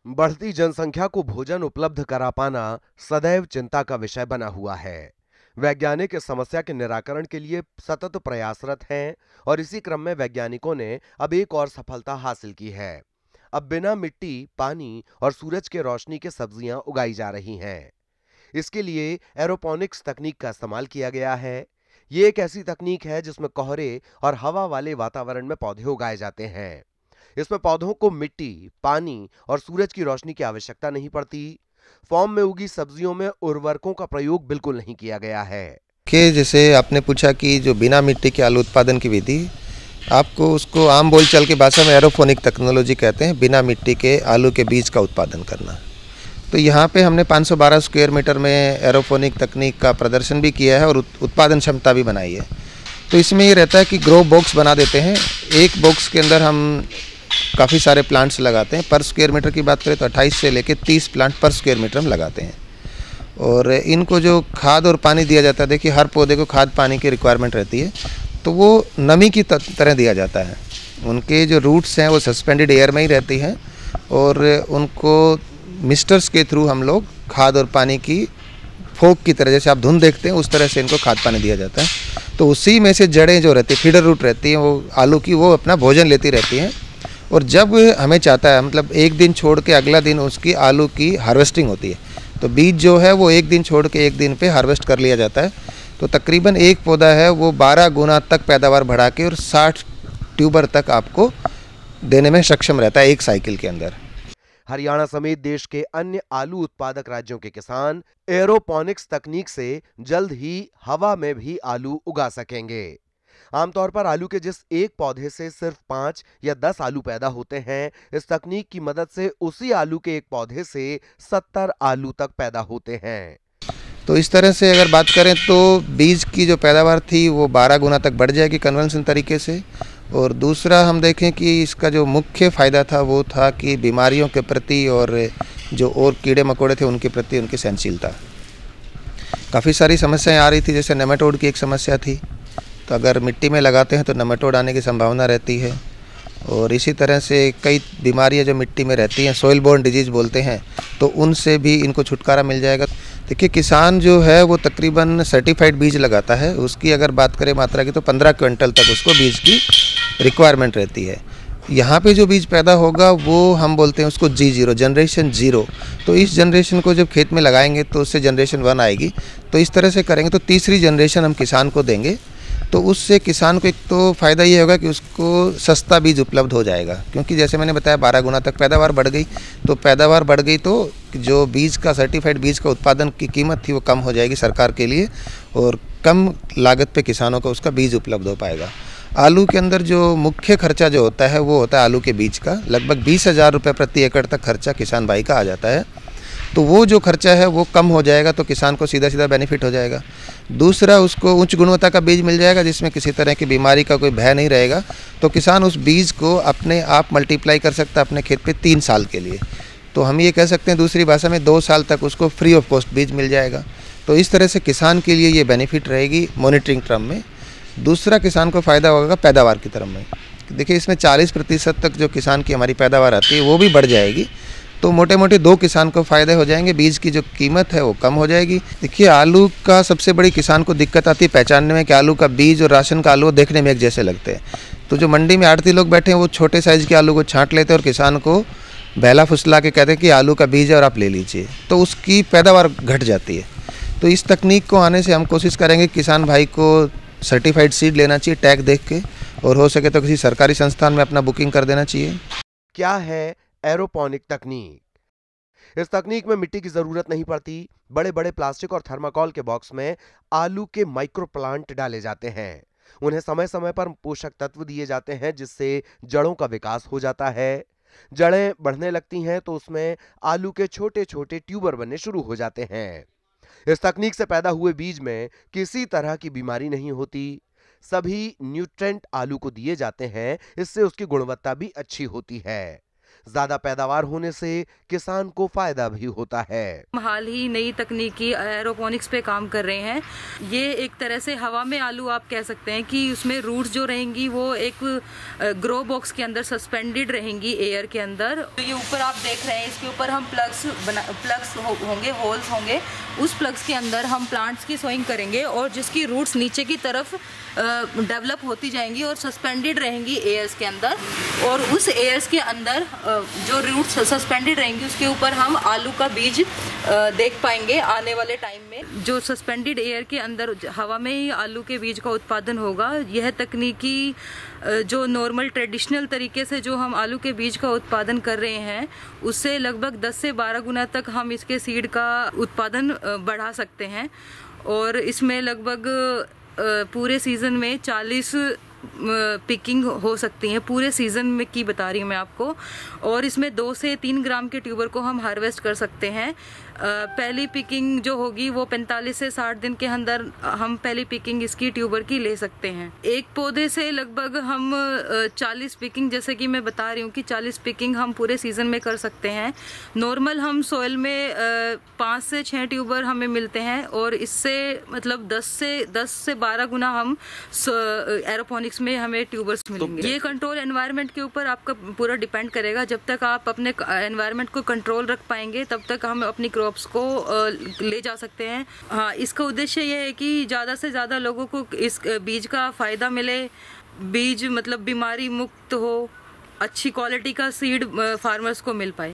बढ़ती जनसंख्या को भोजन उपलब्ध करा पाना सदैव चिंता का विषय बना हुआ है। वैज्ञानिक इस समस्या के निराकरण के लिए सतत प्रयासरत हैं और इसी क्रम में वैज्ञानिकों ने अब एक और सफलता हासिल की है। अब बिना मिट्टी, पानी और सूरज के रोशनी के सब्जियां उगाई जा रही हैं। इसके लिए एरोपोनिक्स तकनीक का इस्तेमाल किया गया है। ये एक ऐसी तकनीक है जिसमें कोहरे और हवा वाले वातावरण में पौधे उगाए जाते हैं। इसमें पौधों को मिट्टी, पानी और सूरज की रोशनी की आवश्यकता नहीं पड़ती। फॉर्म में उगी सब्जियों में उर्वरकों का प्रयोग बिल्कुल नहीं किया गया है। कि जैसे आपने पूछा कि जो बिना मिट्टी के आलू उत्पादन की विधि, आपको उसको आम बोलचाल की भाषा में एरोपोनिक टेक्नोलॉजी कहते हैं, बिना मिट्टी के आलू के बीज का उत्पादन करना। तो यहाँ पे हमने 512 स्क्वायर मीटर में एरोपोनिक तकनीक का प्रदर्शन भी किया है और उत्पादन क्षमता भी बनाई है। तो इसमें ये रहता है कि ग्रो बॉक्स बना देते हैं। एक बॉक्स के अंदर हम काफ़ी सारे प्लांट्स लगाते हैं। पर स्क्वायर मीटर की बात करें तो 28 से लेकर 30 प्लांट पर स्क्वायर मीटर हम लगाते हैं। और इनको जो खाद और पानी दिया जाता है, देखिए हर पौधे को खाद पानी की रिक्वायरमेंट रहती है, तो वो नमी की तरह दिया जाता है। उनके जो रूट्स हैं वो सस्पेंडेड एयर में ही रहती हैं और उनको मिस्टर्स के थ्रू हम लोग खाद और पानी की फोक की तरह, जैसे आप धुंध देखते हैं उस तरह से इनको खाद पानी दिया जाता है। तो उसी में से जड़ें जो रहती है, फीडर रूट रहती हैं वो आलू की, वो अपना भोजन लेती रहती हैं। और जब हमें चाहता है, मतलब एक दिन छोड़ के अगला दिन उसकी आलू की हार्वेस्टिंग होती है, तो बीज जो है वो एक दिन छोड़ के एक दिन पे हार्वेस्ट कर लिया जाता है। तो तकरीबन एक पौधा है वो 12 गुना तक पैदावार बढ़ा के और 60 ट्यूबर तक आपको देने में सक्षम रहता है एक साइकिल के अंदर। हरियाणा समेत देश के अन्य आलू उत्पादक राज्यों के किसान एरोपोनिक्स तकनीक से जल्द ही हवा में भी आलू उगा सकेंगे। आमतौर पर आलू के जिस एक पौधे से सिर्फ 5 या 10 आलू पैदा होते हैं, इस तकनीक की मदद से उसी आलू के एक पौधे से 70 आलू तक पैदा होते हैं। तो इस तरह से अगर बात करें तो बीज की जो पैदावार थी वो 12 गुना तक बढ़ जाएगी कन्वेंशन तरीके से। और दूसरा हम देखें कि इसका जो मुख्य फ़ायदा था वो था कि बीमारियों के प्रति और जो और कीड़े मकोड़े थे उनके प्रति उनकी सहनशीलता। काफ़ी सारी समस्याएं आ रही थी, जैसे नेमाटोड की एक समस्या थी, तो अगर मिट्टी में लगाते हैं तो नेमाटोड आने की संभावना रहती है। और इसी तरह से कई बीमारियां जो मिट्टी में रहती हैं, सॉइल बोर्न डिजीज़ बोलते हैं, तो उनसे भी इनको छुटकारा मिल जाएगा। देखिए किसान जो है वो तकरीबन सर्टिफाइड बीज लगाता है, उसकी अगर बात करें मात्रा की तो 15 क्विंटल तक उसको बीज की रिक्वायरमेंट रहती है। यहाँ पे जो बीज पैदा होगा वो हम बोलते हैं उसको G0, जनरेशन 0। तो इस जनरेशन को जब खेत में लगाएंगे तो उससे जनरेशन 1 आएगी। तो इस तरह से करेंगे तो तीसरी जनरेशन हम किसान को देंगे। तो उससे किसान को एक तो फ़ायदा ये होगा कि उसको सस्ता बीज उपलब्ध हो जाएगा, क्योंकि जैसे मैंने बताया 12 गुना तक पैदावार बढ़ गई। तो पैदावार बढ़ गई तो जो बीज का सर्टिफाइड बीज का उत्पादन की कीमत थी वो कम हो जाएगी सरकार के लिए और कम लागत पे किसानों को उसका बीज उपलब्ध हो पाएगा। आलू के अंदर जो मुख्य खर्चा जो होता है वो होता है आलू के बीज का, लगभग 20,000 रुपये प्रति एकड़ तक खर्चा किसान भाई का आ जाता है। तो वो जो खर्चा है वो कम हो जाएगा तो किसान को सीधा सीधा बेनिफिट हो जाएगा। दूसरा, उसको उच्च गुणवत्ता का बीज मिल जाएगा जिसमें किसी तरह की बीमारी का कोई भय नहीं रहेगा। तो किसान उस बीज को अपने आप मल्टीप्लाई कर सकता है अपने खेत पे 3 साल के लिए। तो हम ये कह सकते हैं दूसरी भाषा में 2 साल तक उसको फ्री ऑफ कॉस्ट बीज मिल जाएगा। तो इस तरह से किसान के लिए ये बेनिफिट रहेगी मॉनिटरिंग टर्म में। दूसरा, किसान को फ़ायदा होगा पैदावार की तरफ में। देखिए इसमें 40% तक जो किसान की हमारी पैदावार आती है वो भी बढ़ जाएगी। तो मोटे मोटे 2 किसान को फ़ायदे हो जाएंगे, बीज की जो कीमत है वो कम हो जाएगी। देखिए आलू का सबसे बड़ी किसान को दिक्कत आती है पहचानने में कि आलू का बीज और राशन का आलू देखने में एक जैसे लगते हैं। तो जो मंडी में आड़ती लोग बैठे हैं वो छोटे साइज़ के आलू को छांट लेते हैं और किसान को बहला फुसला के कहते हैं कि आलू का बीज है और आप ले लीजिए, तो उसकी पैदावार घट जाती है। तो इस तकनीक को आने से हम कोशिश करेंगे किसान भाई को सर्टिफाइड सीड लेना चाहिए टैग देख के, और हो सके तो किसी सरकारी संस्थान में अपना बुकिंग कर देना चाहिए। क्या है एरोपोनिक तकनीक? इस तकनीक में मिट्टी की जरूरत नहीं पड़ती। बड़े बड़े प्लास्टिक और थर्माकोल के बॉक्स में आलू के माइक्रो प्लांट डाले जाते हैं। उन्हें समय समय पर पोषक तत्व दिए जाते हैं जिससे जड़ों का विकास हो जाता है। जड़ें बढ़ने लगती हैं तो उसमें आलू के छोटे छोटे ट्यूबर बनने शुरू हो जाते हैं। इस तकनीक से पैदा हुए बीज में किसी तरह की बीमारी नहीं होती। सभी न्यूट्रेंट आलू को दिए जाते हैं, इससे उसकी गुणवत्ता भी अच्छी होती है। ज्यादा पैदावार होने से किसान को फायदा भी होता है। हाल ही नई तकनीकी एरोपोनिक्स पे काम कर रहे हैं। ये एक तरह से हवा में आलू आप कह सकते हैं कि उसमें रूट्स जो रहेंगी वो एक ग्रो बॉक्स के अंदर सस्पेंडेड रहेंगी एयर के अंदर। तो ये ऊपर आप देख रहे हैं, इसके ऊपर हम प्लग्स होंगे, होल्स होंगे। उस प्लग्स के अंदर हम प्लांट्स की सोइंग करेंगे और जिसकी रूट्स नीचे की तरफ डेवलप होती जाएंगी और सस्पेंडेड रहेंगी एयर्स के अंदर। और उस एयर्स के अंदर जो रूट्स सस्पेंडेड रहेंगी उसके ऊपर हम आलू का बीज देख पाएंगे आने वाले टाइम में। जो सस्पेंडेड एयर के अंदर हवा में ही आलू के बीज का उत्पादन होगा। यह तकनीकी जो नॉर्मल ट्रेडिशनल तरीके से जो हम आलू के बीज का उत्पादन कर रहे हैं उससे लगभग 10 से 12 गुना तक हम इसके सीड का उत्पादन बढ़ा सकते हैं। और इसमें लगभग पूरे सीजन में 40 पिकिंग हो सकती हैं, पूरे सीजन में की बता रही हूँ मैं आपको। और इसमें 2 से 3 ग्राम के ट्यूबर को हम हार्वेस्ट कर सकते हैं। पहली पिकिंग जो होगी वो 45 से 60 दिन के अंदर हम पहली पिकिंग इसकी ट्यूबर की ले सकते हैं। एक पौधे से लगभग हम 40 पिकिंग, जैसे कि मैं बता रही हूँ कि 40 पिकिंग हम पूरे सीजन में कर सकते हैं। नॉर्मल हम सोयल में 5 से 6 ट्यूबर हमें मिलते हैं और इससे मतलब 10 से 12 गुना हम एरोपोनिक्स में हमें ट्यूबर्स मिलेंगे। ये कंट्रोल एनवायरनमेंट के ऊपर आपका पूरा डिपेंड करेगा। जब तक आप अपने एनवायरनमेंट को कंट्रोल रख पाएंगे तब तक हम अपनी क्रॉप्स को ले जा सकते हैं। हाँ, इसका उद्देश्य ये है कि ज़्यादा से ज़्यादा लोगों को इस बीज का फ़ायदा मिले, बीज मतलब बीमारी मुक्त हो, अच्छी क्वालिटी का सीड फार्मर्स को मिल पाए।